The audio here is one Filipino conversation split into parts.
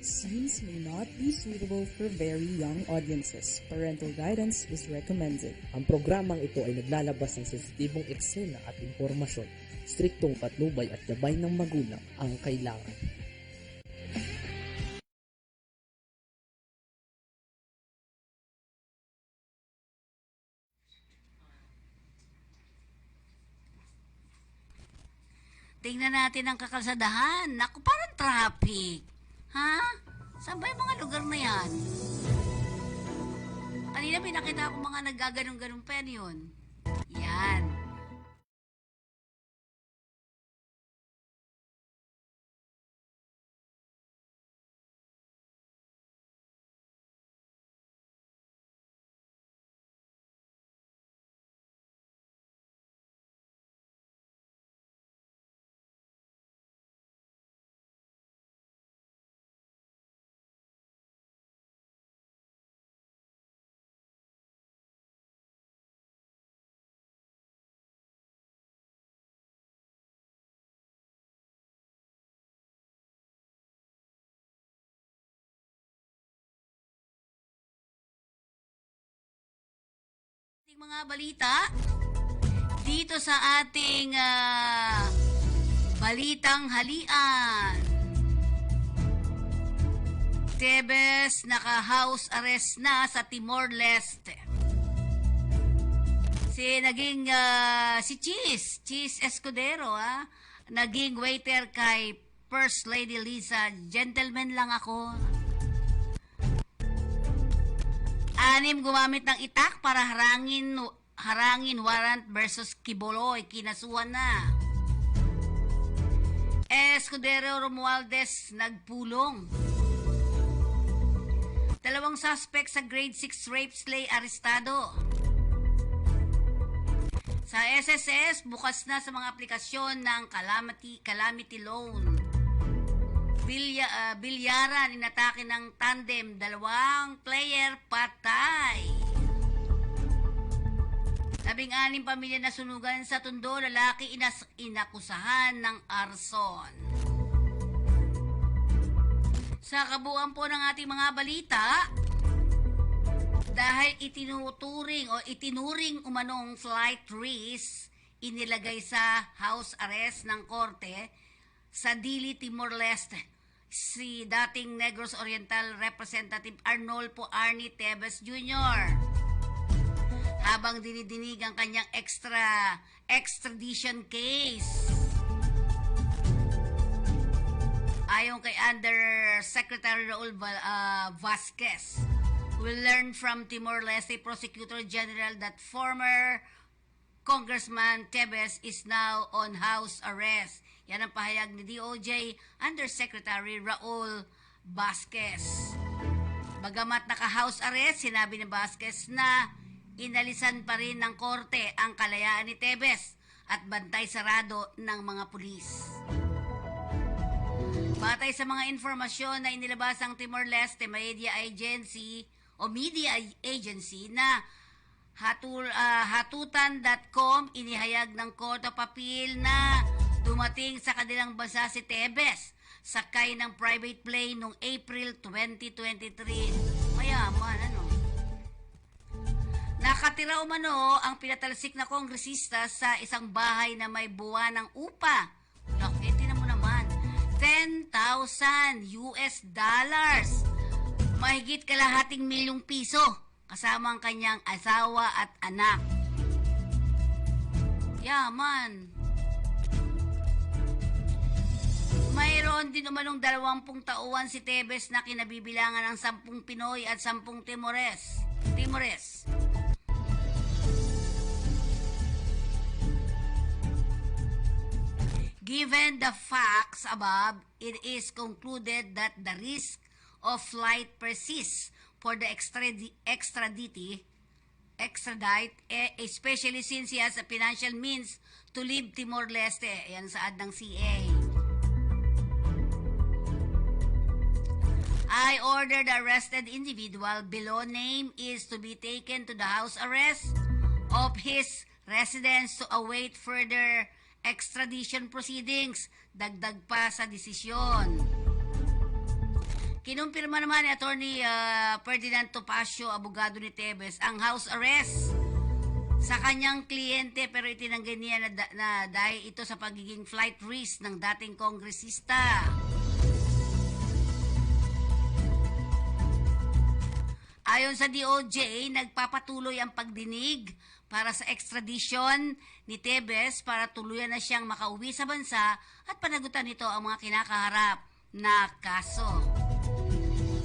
Scenes may not be suitable for very young audiences. Parental guidance is recommended. Ang programang ito ay naglalabas ng sensitibong eksena at impormasyon. Striktong patnubay at gabay ng magulang ang kailangan. Tingnan natin ang kakalsadahan. Naku, parang traffic. Ha? Saan ba yung mga lugar na yan? Kanina pinakita ko mga naggaganong-ganong pen yun. Yan. Ating mga balita dito sa ating balitang halian. Tebes naka-house arrest na sa Timor-Leste. Si Cheese Escudero, naging waiter kay First Lady Liza. Gentleman lang ako. 6 gumamit ng itak para harangin warrant versus Kiboloy. Kinasuhan na. Escudero Romualdez nagpulong. 2 suspect sa grade 6 rape slay arestado. Sa SSS, bukas na sa mga aplikasyon ng calamity loan. Bilyaran, inatake ng tandem, 2 player patay. 16 pamilya na sunugan sa Tondo, lalaki inakusahan ng arson. Sa kabuuan po ng ating mga balita, dahil itinuring umanong flight risk, inilagay sa house arrest ng korte sa Dili, Timor-Leste si dating Negros Oriental Representative Arnolfo Arnie Tebes Jr. habang dinidinig ang kanyang extradition case. Ayon kay Undersecretary Raul Vasquez, we learned from Timor-Leste Prosecutor General that former Congressman Tebes is now on house arrest. Yan ang pahayag ni DOJ Undersecretary Raul Vasquez. Bagamat naka-house arrest, sinabi ni Vasquez na inalisan pa rin ng korte ang kalayaan ni Tebes at bantay sarado ng mga pulis. Batay sa mga informasyon na inilabas ang Timor-Leste Media Agency na hatutan.com, inihayag ng Court of Appeal na dumating sa kanilang bansa si Tebes sakay ng private plane noong April 2023. Mayaman, Nakatira umano ang pinatalsik na kongresista sa isang bahay na may buwan ng upa. Tinan mo naman, $10,000. Mahigit kalahating milyong piso kasama ang kanyang asawa at anak. Yaman. Mayroon din umanong 20 tauhan si Tebes na kinabibilangan ng 10 Pinoy at 10 Timores. Given the facts above, it is concluded that the risk of flight persists for the extradite, especially since he has a financial means to leave Timor-Leste. Yan saad ng CA. I order the arrested individual below name is to be taken to the house arrest of his residence to await further extradition proceedings. Dagdag pa sa desisyon. Kinumpirma naman ni Attorney Ferdinand Topacio, abogado ni Tevez, ang house arrest sa kanyang kliyente, pero itinanggi niya na dahil ito sa pagiging flight risk ng dating kongresista. Ayon sa DOJ, nagpapatuloy ang pagdinig para sa extradition ni Tevez para tuluyan na siyang makauwi sa bansa at panagutan nito ang mga kinakaharap na kaso.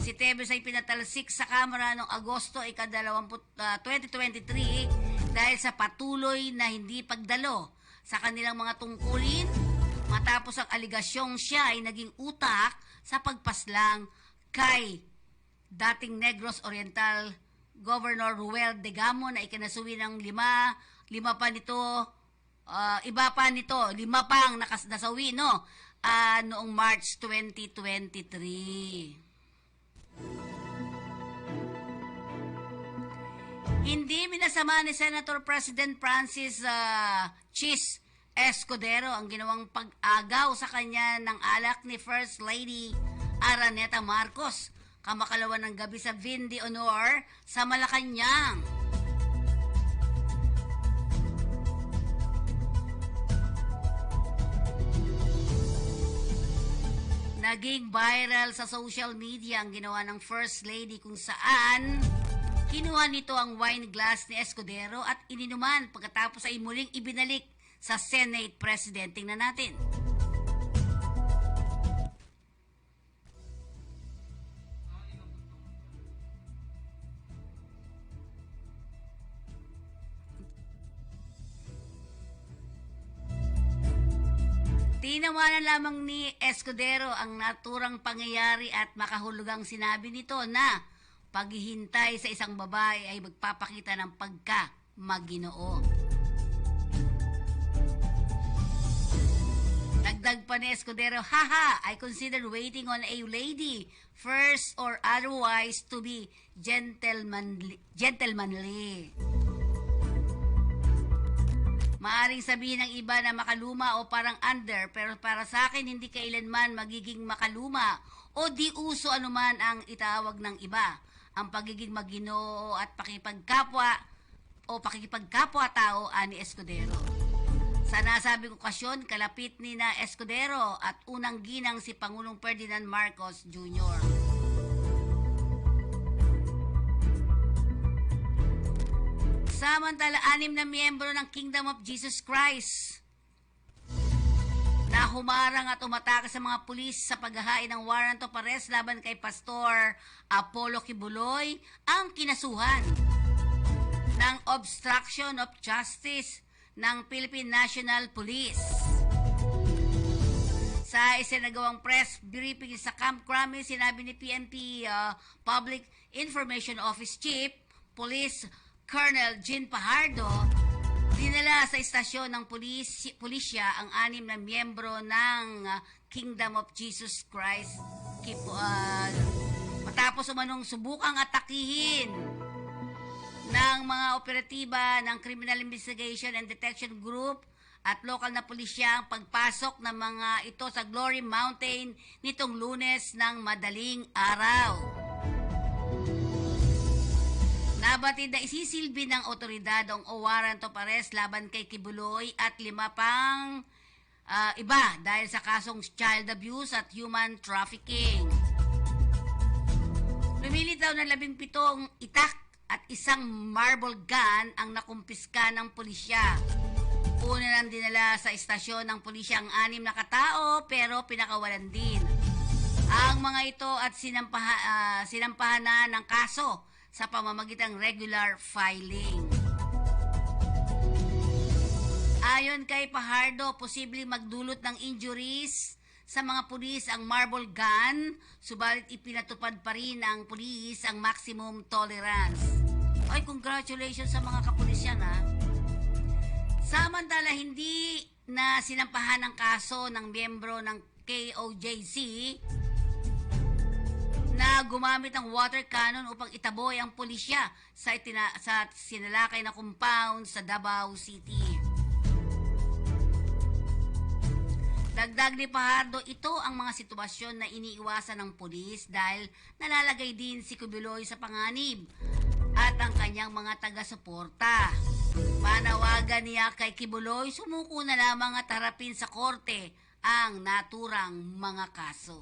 Si Tevez ay pinatalsik sa Kamara noong Agosto 2023 dahil sa patuloy na hindi pagdalo sa kanilang mga tungkulin matapos ang aligasyong siya ay naging utak sa pagpaslang kay dating Negros Oriental Governor Ruel Degamo na ikinasuwi ng lima pang nasawi noong March 2023. Hindi minasama ni Senator President Francis Chis Escudero ang ginawang pag-agaw sa kanya ng alak ni First Lady Araneta Marcos kamakalawan ng gabi sa Vin de Honor sa Malacanang. Naging viral sa social media ang ginawa ng First Lady kung saan kinuha nito ang wine glass ni Escudero at ininuman pagkatapos ay muling ibinalik sa Senate President. Tingnan natin. Tinawanan lamang ni Escudero ang naturang pangyayari at makahulugang sinabi nito na paghihintay sa isang babae ay magpapakita ng pagka-Maginoo. Dagdag pa ni Escudero, haha, I consider waiting on a lady first or otherwise to be gentlemanly. Maaring sabihin ng iba na makaluma o parang under, pero para sa akin hindi kailanman magiging makaluma o di uso anuman ang itawag ng iba. Ang pagiging Maginoo at pakikipagkapwa-tao ani Escudero. Sa nasabing okasyon, kalapit ni na Escudero at unang ginang si Pangulong Ferdinand Marcos Jr. Samantala, 6 na miyembro ng Kingdom of Jesus Christ na humarang at umatake sa mga pulis sa paghahain ng warrant of arrest laban kay Pastor Apollo Kibuloy ang kinasuhan ng obstruction of justice ng Philippine National Police. Sa isinagawang press briefing sa Camp Crame, sinabi ni PNP Public Information Office Chief Police Colonel Jean Pajardo, dinala sa istasyon ng pulisya ang 6 na miyembro ng Kingdom of Jesus Christ matapos umanong subukang atakihin ng mga operatiba ng Criminal Investigation and Detection Group at lokal na pulisya ang pagpasok ng mga ito sa Glory Mountain nitong Lunes ng madaling araw. Nabatid na isisilbi ng otoridad ang warrant of arrest laban kay Kibuloy at 5 pang iba dahil sa kasong child abuse at human trafficking. Lumilitaw na 17 itak at isang marble gun ang nakumpiska ng pulisya. Una nang dinala sa istasyon ng pulisya ang 6 na katao pero pinakawalan din. Ang mga ito at sinampahan na ng kaso sa pamamagitang regular filing. Ayon kay Pajardo, posibleng magdulot ng injuries sa mga pulis ang marble gun, subalit ipinatupad pa rin ng pulis ang maximum tolerance. Ay, congratulations sa mga kapulisyan, ha? Samantala, hindi na sinampahan ng kaso ng miyembro ng KOJC na gumamit ng water cannon upang itaboy ang pulisya sa sinalakay na compound sa Davao City. Dagdag ni Fajardo, ito ang mga sitwasyon na iniiwasan ng pulis dahil nalalagay din si Quiboloy sa panganib at ang kanyang mga taga-suporta. Panawagan niya kay Quiboloy, sumuko na lamang at harapin sa korte ang naturang mga kaso.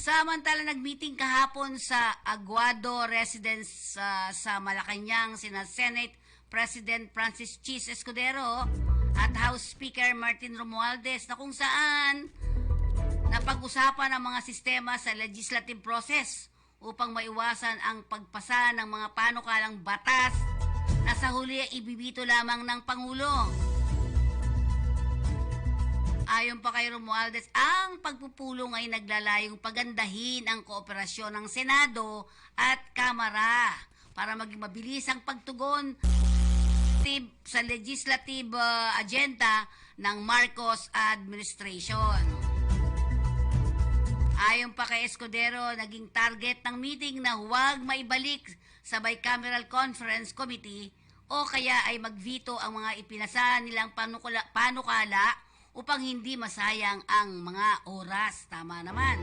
Samantala, nag-meeting kahapon sa Aguado Residence sa Malacanang sina Senate President Francis Chis Escudero at House Speaker Martin Romualdez na kung saan napag-usapan ang mga sistema sa legislative process upang maiwasan ang pagpasa ng mga panukalang batas na sa huli ay ibibito lamang ng Pangulo. Ayon pa kay Romualdez, ang pagpupulong ay naglalayong pagandahin ang kooperasyon ng Senado at Kamara para maging mabilis ang pagtugon sa legislative agenda ng Marcos administration. Ayon pa kay Escudero, naging target ng meeting na huwag maibalik sa Bicameral Conference Committee o kaya ay magveto ang mga ipinasa nilang panukala upang hindi masayang ang mga oras. Tama naman.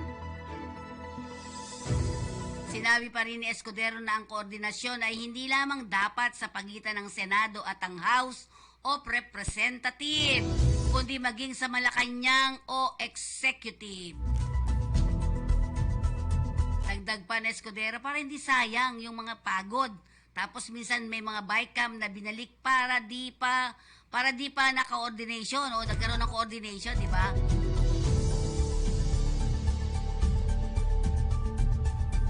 Sinabi pa rin ni Escudero na ang koordinasyon ay hindi lamang dapat sa pagitan ng Senado at ang House of Representatives, kundi maging sa Malacanang o Executive. Dagdag pa ni Escudero, para hindi sayang yung mga pagod. Tapos minsan may mga BICAM na binalik para di pa naka-coordination o nagkaroon ng coordination, di ba?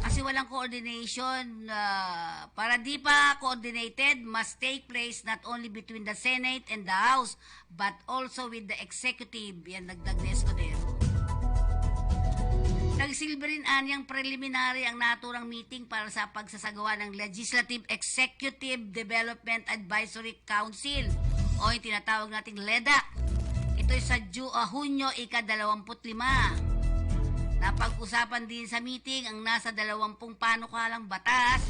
Kasi walang coordination, para di pa coordinated must take place not only between the Senate and the House but also with the Executive. Yan nagdag ni Escudero. Nagsilbi rin anyang preliminary ang naturang meeting para sa pagsasagawa ng Legislative Executive Development Advisory Council o yung tinatawag nating LEDA. Ito'y sa Hunyo 25. Napag-usapan din sa meeting ang nasa 20 panukalang batas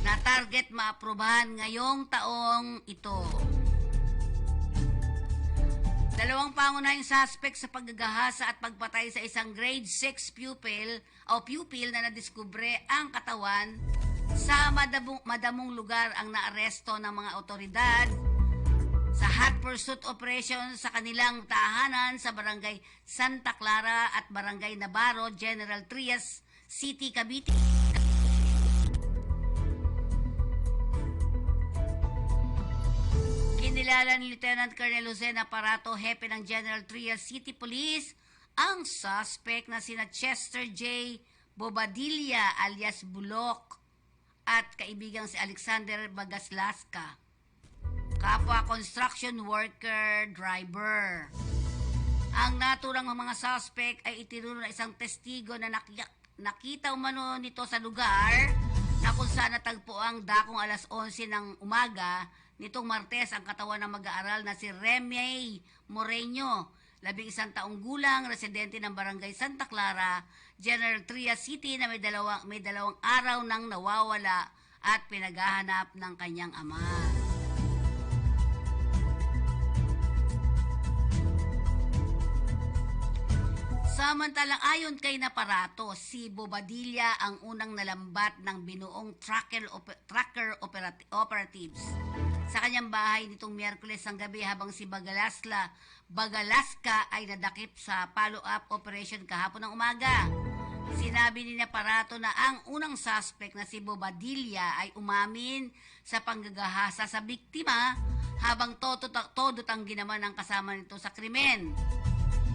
na target maaprubahan ngayong taong ito. 2 pangunahing suspect sa paggagahasa at pagpatay sa isang grade 6 pupil na nadiskubre ang katawan sa madamong lugar ang naaresto ng mga otoridad sa hot pursuit operation sa kanilang tahanan sa Barangay Santa Clara at Barangay Navarro, General Trias City, Cavite. Kinilala ni Lieutenant Colonel Jose Aparato, hepe ng General Trias City Police, ang suspect na sina Chester J. Bobadilla alias Bulok at kaibigang si Alexander Bagaslaska, kapwa construction worker driver. Ang naturang mga suspect ay itinuro na isang testigo na nakita umano nito sa lugar na kung saan natagpo ang dakong alas 11 ng umaga nitong Martes ang katawan ng mag-aaral na si Remy Moreno, 11 taong gulang, residente ng Barangay Santa Clara, General Trias City na may dalawang araw nang nawawala at pinaghahanap ng kanyang ama. Samantalang ayon kay Aparato, si Bobadilla ang unang nalambat ng binuong tracker operatives sa kanyang bahay nitong Miyerkules ang gabi habang si Bagalaska ay nadakip sa follow-up operation kahapon ng umaga. Sinabi ni Aparato na ang unang suspect na si Bobadilla ay umamin sa panggagahasa sa biktima habang todo tanggi naman ang kasama nito sa krimen.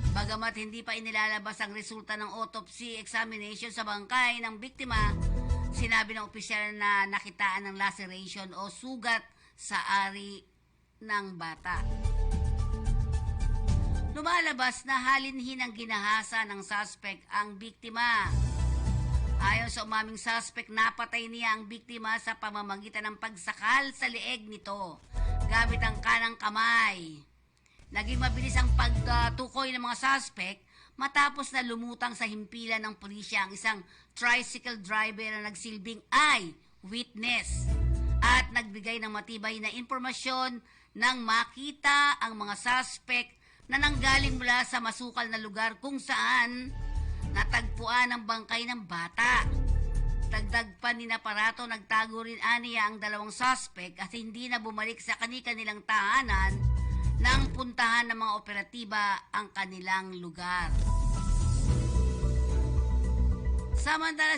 Bagamat hindi pa inilalabas ang resulta ng autopsy examination sa bangkay ng biktima, sinabi ng opisyal na nakitaan ng laceration o sugat sa ari ng bata. Lumalabas na halinhin ang ginahasa ng suspect ang biktima. Ayon sa umaming suspect, napatay niya ang biktima sa pamamagitan ng pagsakal sa leeg nito gamit ang kanang kamay. Naging mabilis ang pagtukoy ng mga suspect matapos na lumutang sa himpilan ng pulisya ang isang tricycle driver na nagsilbing eyewitness at nagbigay ng matibay na impormasyon nang makita ang mga suspect na nanggaling mula sa masukal na lugar kung saan natagpuan ang bangkay ng bata. Dagdag pa ni Naparato, nagtago rin aniya ang dalawang suspect at hindi na bumalik sa kanilang tahanan nang puntahan ng mga operatiba ang kanilang lugar. Samantala,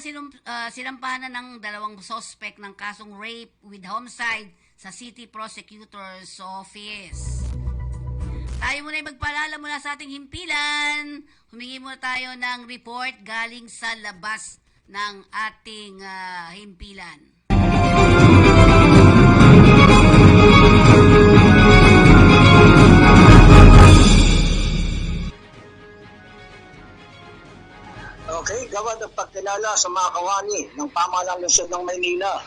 sinampahan na ng dalawang suspect ng kasong rape with homicide sa City Prosecutor's Office. Tayo muna ay magpaalala mula sa ating himpilan. Humingi muna tayo ng report galing sa labas ng ating himpilan. Okay, gawad ang pagkilala sa mga kawani ng pamahalang lungsod ng Maynila.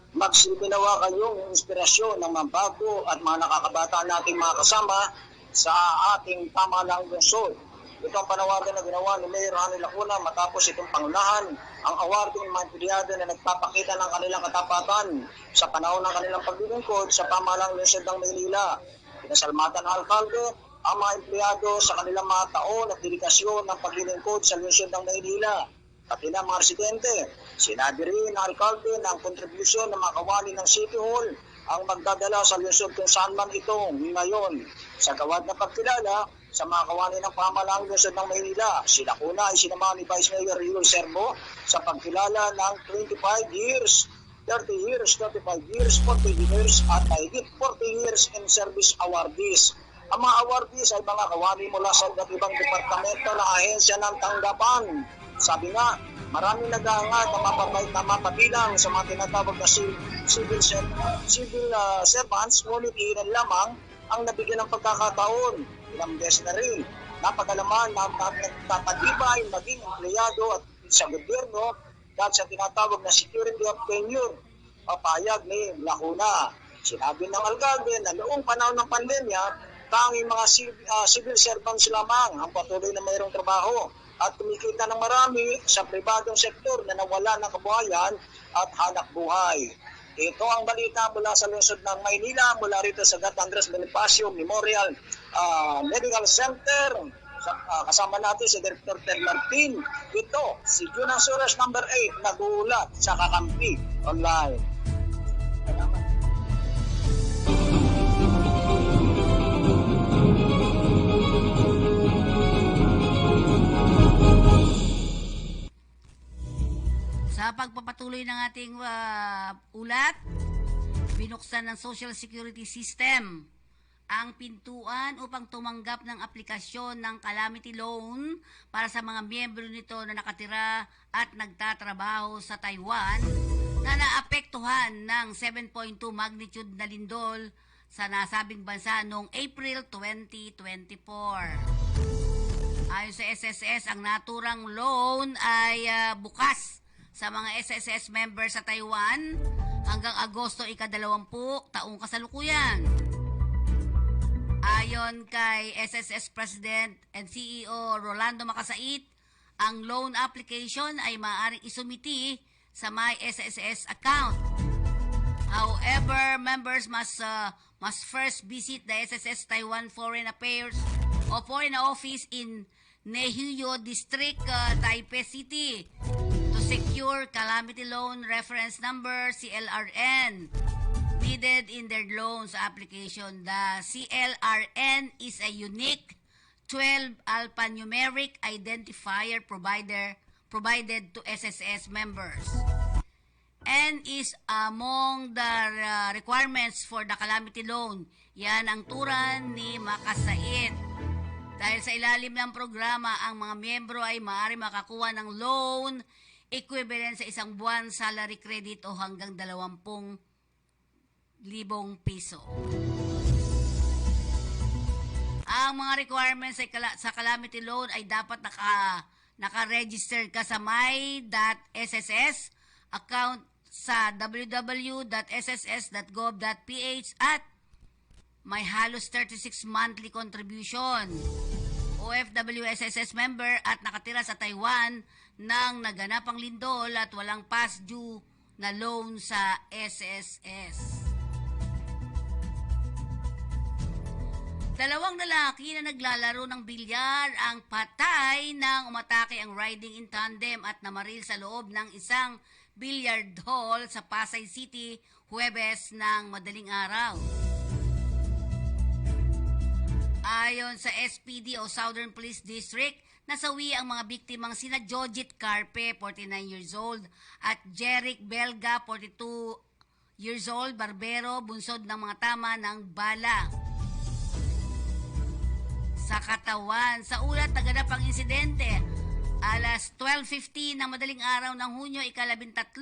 Magsilbinawa kayong inspirasyon ng mga bago at mga nakakabata nating mga kasama sa ating pamahalang lungsod. Ito ang panawagan na ginawa ni Mayor Hani Lacuna matapos itong pangunahan ang awarding mga empleyado na nagpapakita ng kanilang katapatan sa panahon ng kanilang paglilingkod sa pamahalang lungsod ng Maynila. Pinasalamatan ng alkalde ang mga empleyado sa kanilang mga taon at dedikasyon ng paglilingkod sa lungsod ng Maynila. Pati na mga residente, sinabi rin ng alkalde na ang kontribusyon ng mga kawani ng City Hall ang magdadala sa lungsod kung saan man ito ngayon. Sa gawad na pagkilala sa mga kawani ng pamahalaang lungsod ng Maynila, si Lacuna ay sinamahan ni Vice Mayor Rio Sermo sa pagkilala ng 25 years, 30 years, 35 years, 40 years at mahigit 40 years in service awardees. Ang mga awardees ay mga kawani mula sa iba't ibang departamento na ahensya ng tanggapan. Sabi nga, marami nag-aangad na mapabilang sa mga tinatawag na civil servants, ngunit ilan lamang ang nabigyan ng pagkakataon. Ilang beses na rin, napagalaman na nagtatagibay maging empleyado at sa gobyerno dahil sa tinatawag na security of tenure, papayag ni Lacuna. Sinabi ng alkalde na noong panahon ng pandemya, tanging mga civil servants lamang ang patuloy na mayroong trabaho at kumikita ng marami sa pribadong sektor na nawala ng kabuhayan at hanap buhay. Ito ang balita mula sa lungsod ng Maynila, mula rito sa Gat Andres Bonifacio Memorial Medical Center. Kasama natin si Dr. Ted Martin. Ito, si Junang Suras number 8, nag-uulat sa Kakampi Online. Sa pagpapatuloy ng ating ulat, binuksan ng Social Security System ang pintuan upang tumanggap ng aplikasyon ng calamity loan para sa mga miyembro nito na nakatira at nagtatrabaho sa Taiwan na naapektuhan ng 7.2 magnitude na lindol sa nasabing bansa noong April 2024. Ayon sa SSS, ang naturang loan ay bukas sa mga SSS members sa Taiwan hanggang Agosto 20 taong kasalukuyan. Ayon kay SSS President and CEO Rolando Macasait, ang loan application ay maaaring isumiti sa My SSS account. However, members must first visit the SSS Taiwan Foreign Affairs o Foreign Office in Nehuyo District, Taipei City to secure Calamity Loan Reference Number CLRN needed in their loans application. The CLRN is a unique 12 alphanumeric identifier provided to SSS members and is among the requirements for the calamity loan. Yan ang turan ni Macasait. Dahil sa ilalim ng programa, ang mga miyembro ay maaari makakuha ng loan equivalent sa isang buwan salary credit o hanggang 20,000 piso. Ang mga requirements sa calamity loan ay dapat naka-register ka sa my.sss account sa www.sss.gov.ph at may halos 36 monthly contribution. OFW SSS member at nakatira sa Taiwan nang naganapang lindol at walang past due na loan sa SSS. Dalawang lalaki na naglalaro ng bilyar ang patay nang umatake ang riding in tandem at namaril sa loob ng isang billiard hall sa Pasay City, Huwebes ng madaling araw. Ayon sa SPD o Southern Police District, nasawi ang mga biktimang sina Jojit Carpe, 49 years old, at Jeric Belga, 42 years old, barbero, bunsod ng mga tama ng bala sa katawan. Sa ulat, naganap ang insidente alas 12:15 ng madaling araw ng Hunyo, ika-13,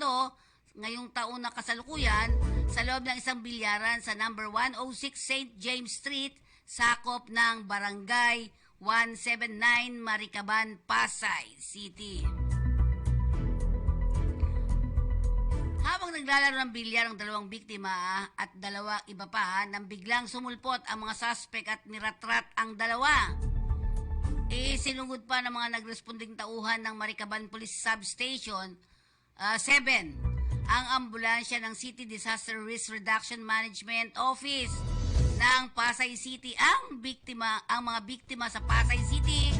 ngayong taon na kasalukuyan, sa loob ng isang bilyaran sa number 106 St. James Street, sakop ng Barangay 179, Maricaban, Pasay City. Habang naglalaro ng bilyar ang dalawang biktima at dalawa iba pa, nang biglang sumulpot ang mga suspect at niratrat ang dalawa. Sinugod pa ng mga nagresponding tauhan ng Maricaban Police Substation 7 ang ambulansya ng City Disaster Risk Reduction Management Office ng Pasay City. Ang mga biktima sa Pasay City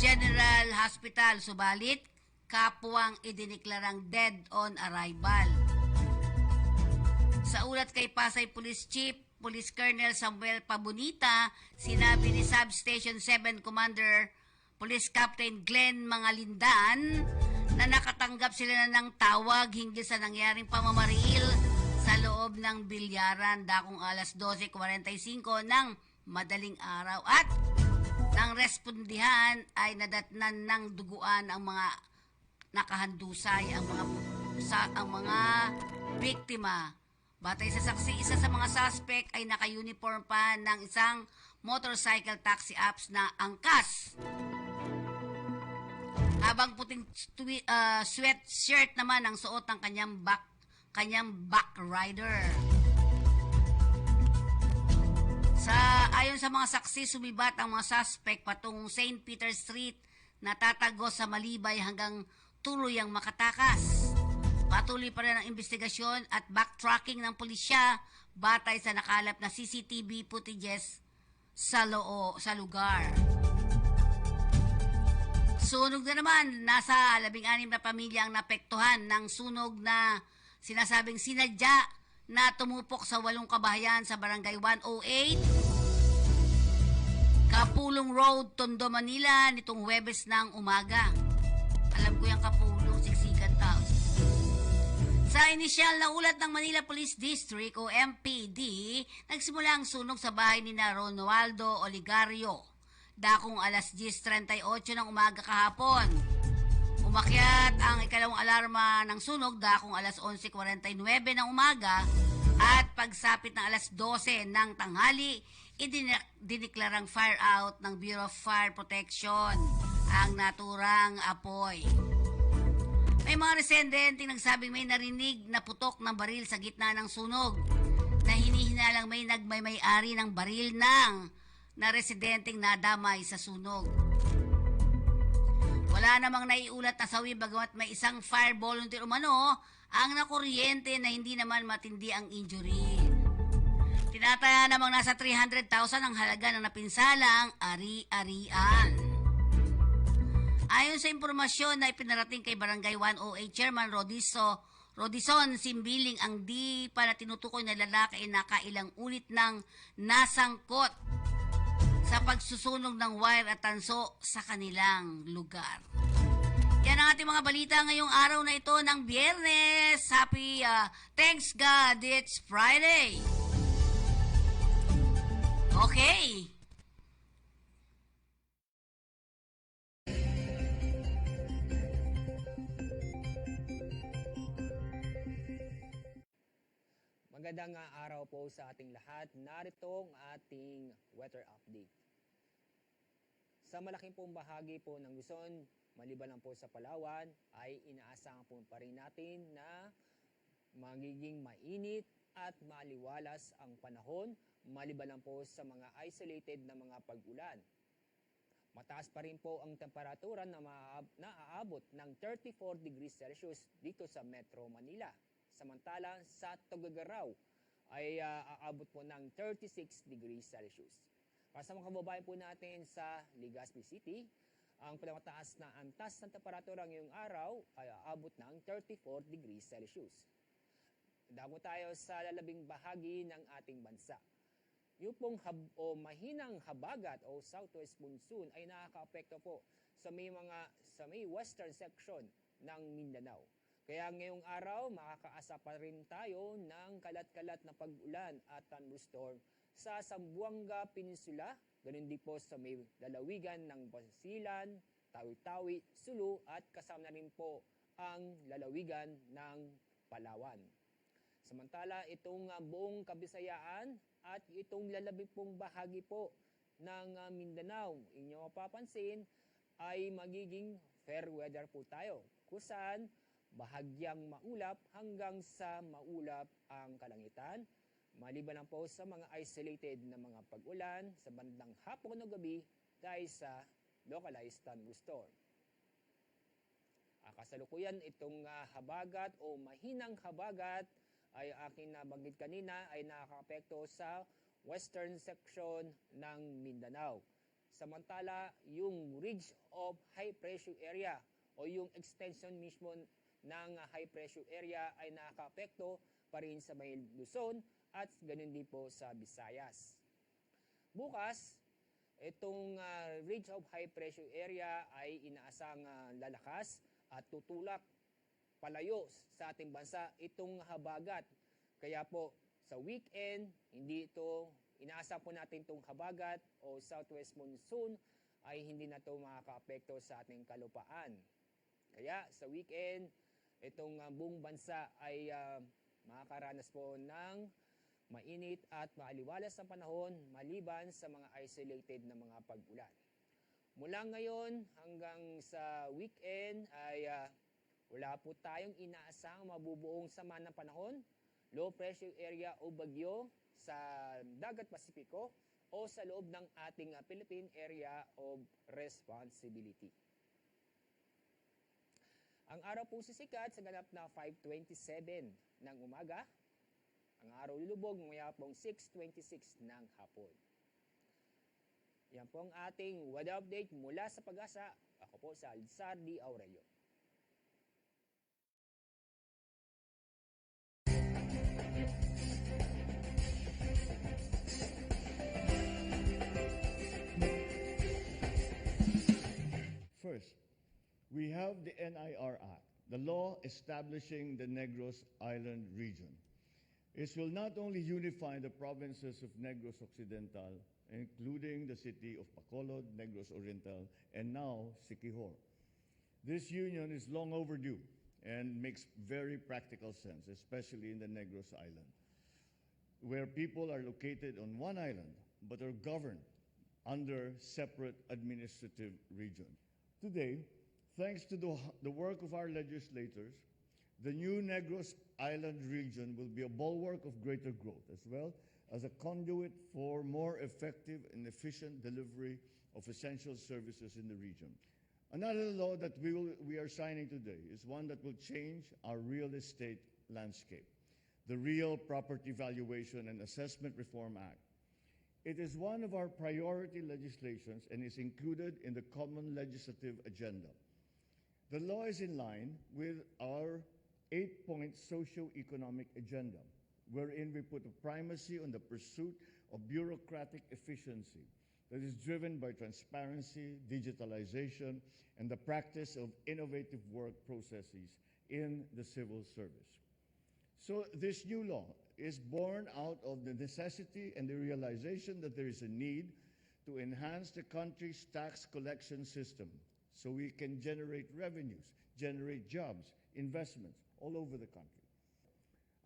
General Hospital, subalit kapwang idineklarang dead on arrival. Sa ulat kay Pasay Police Chief Police Colonel Samuel Pabonita, sinabi ni Substation 7 Commander Police Captain Glenn Mangalindan na nakatanggap sila na ng tawag hinggil sa nangyaring pamamaril sa loob ng bilyaran dakong alas 12:45 ng madaling araw, at nang respondihan ay nadatnan ng duguan ang mga nakahandusay ang mga biktima. Batay sa saksi, isa sa mga suspect ay naka-uniform pa ng isang motorcycle taxi apps na angkas. Habang puting sweatshirt naman ang suot ng kanyang back rider. Ayon sa mga saksi, sumibat ang mga suspect patungong St. Peter Street na tatago sa Malibay hanggang tuluyang makatakas. Patuloy pa rin ang investigasyon at backtracking ng pulisya batay sa nakalap na CCTV footages sa lugar. Sunog na naman, nasa 16 na pamilya ang napektuhan ng sunog na sinasabing sinadya na tumupok sa 8 kabahayan sa Barangay 108, Kapulong Road, Tondo, Manila nitong Huwebes ng umaga. Alam ko yung Kapulong, siksikan tao. Sa inisyal na ulat ng Manila Police District o MPD, nagsimula ang sunog sa bahay ni Ronaldo Oligario dakong alas 10:38 ng umaga kahapon. Umakyat ang ikalawang alarma ng sunog dakong alas 11:49 ng umaga, at pagsapit ng alas 12 ng tanghali, idineklarang fire out ng Bureau of Fire Protection ang naturang apoy. May mga residente nagsabing may narinig na putok ng baril sa gitna ng sunog na hinihinalang may nagmay-ari ng baril na residenteng nadamay sa sunog. Wala namang naiulat na sawi bagamat may isang fire volunteer umano ang nakuryente na hindi naman matindi ang injury. Tinataya namang nasa 300,000 ang halaga ng napinsalang ari-arian. Ayon sa impormasyon na ipinarating kay Barangay 108 Chairman Rodison Simbiling, ang di pa na tinutukoy na lalaki ay nakailang ulit ng nasangkot sa pagsusunog ng wire at tanso sa kanilang lugar. Yan ang ating mga balita ngayong araw na ito ng Biyernes. Happy thanks God, it's Friday. Okay. Magandang araw po sa ating lahat. Narito ang ating weather update. Sa malaking pong bahagi po ng Luzon, maliban lang po sa Palawan, ay inaasahan po pa rin natin na magiging mainit at maliwalas ang panahon, maliban lang po sa mga isolated na mga pag-ulan. Mataas pa rin po ang temperatura na naaabot ng 34 degrees Celsius dito sa Metro Manila. Samantala, sa Tuguegarao ay aabot po ng 36 degrees Celsius. Para sa mga kababayan po natin sa Legazpi City, ang pinakamataas na antas ng temperatura ngayong araw ay aabot ng 34 degrees Celsius. Damo tayo sa lalabing bahagi ng ating bansa. Yung pong mahinang habagat o southwest monsoon ay nakakaapekto po sa may western section ng Mindanao. Kaya ngayong araw, makakaasa pa rin tayo ng kalat-kalat na pag-ulan at thunderstorm sa Zamboanga Peninsula, ganun din po sa may lalawigan ng Basilan, Tawi-Tawi, Sulu at kasama na rin po ang lalawigan ng Palawan. Samantala, itong buong Kabisayaan at itong lalabing pong bahagi po ng Mindanao, inyong mapapansin ay magiging fair weather po tayo, kusan bahagyang maulap hanggang sa maulap ang kalangitan, maliban lang po sa mga isolated na mga pag-ulan sa bandang hapon o gabi dahil sa localized thunderstorm. Kasalukuyan itong habagat o mahinang habagat ay aking nabanggit kanina ay nakakaapekto sa western section ng Mindanao. Samantala, yung ridge of high pressure area o yung extension mismo ng high pressure area ay nakakaapekto pa rin sa may Luzon at ganun din po sa Visayas. Bukas, itong ridge of high pressure area ay inaasang lalakas at tutulak palayo sa ating bansa itong habagat. Kaya po sa weekend, hindi ito, inaasa po natin itong habagat o southwest monsoon ay hindi na ito makakaapekto sa ating kalupaan. Kaya sa weekend, itong buong bansa ay makakaranas po ng mainit at maaliwalas na panahon maliban sa mga isolated na mga pag-ulan. Mula ngayon hanggang sa weekend ay wala po tayong inaasang mabubuong sama ng panahon, low pressure area o bagyo sa Dagat Pasipiko o sa loob ng ating Philippine Area of Responsibility. Ang araw po sisikat sa ganap na 5:27 ng umaga. Ang araw lulubog maya pong 6:26 ng hapon. Yan po ang ating weather update mula sa Pag-asa. Ako po sa Alzardi Aurelio. First, we have the NIR Act, the law establishing the Negros Island region. It will not only unify the provinces of Negros Occidental, including the city of Bacolod, Negros Oriental, and now Siquijor. This union is long overdue and makes very practical sense, especially in the Negros Island, where people are located on one island but are governed under separate administrative regions. Today, thanks to the work of our legislators, the new Negros Island region will be a bulwark of greater growth, as well as a conduit for more effective and efficient delivery of essential services in the region. Another law that we are signing today is one that will change our real estate landscape, the Real Property Valuation and Assessment Reform Act. It is one of our priority legislations and is included in the common legislative agenda. The law is in line with our 8-point socio-economic agenda, wherein we put a primacy on the pursuit of bureaucratic efficiency that is driven by transparency, digitalization, and the practice of innovative work processes in the civil service. So this new law is born out of the necessity and the realization that there is a need to enhance the country's tax collection system so we can generate revenues, generate jobs, investments all over the country.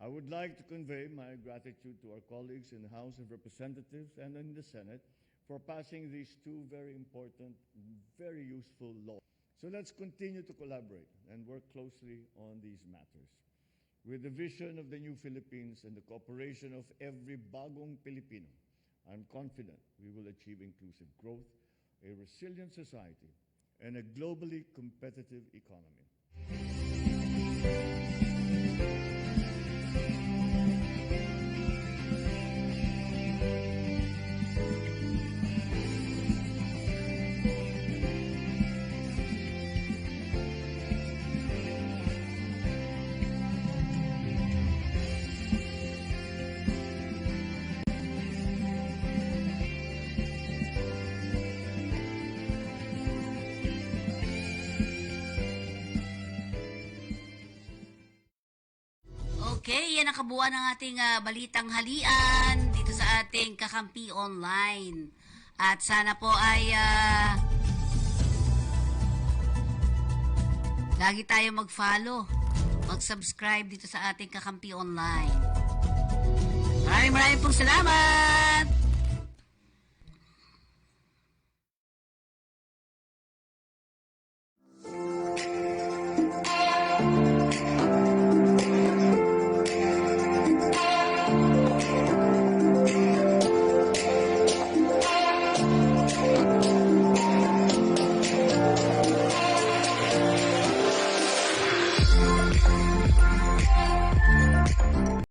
I would like to convey my gratitude to our colleagues in the House of Representatives and in the Senate for passing these two very important, very useful laws. So let's continue to collaborate and work closely on these matters. With the vision of the new Philippines and the cooperation of every bagong Pilipino, I'm confident we will achieve inclusive growth, a resilient society, and a globally competitive economy. Okay, yan ang kabuuan ng ating balitang halian dito sa ating Kakampi Online. At sana po ay lagi tayo mag-follow, mag-subscribe dito sa ating Kakampi Online. Maraming pong salamat!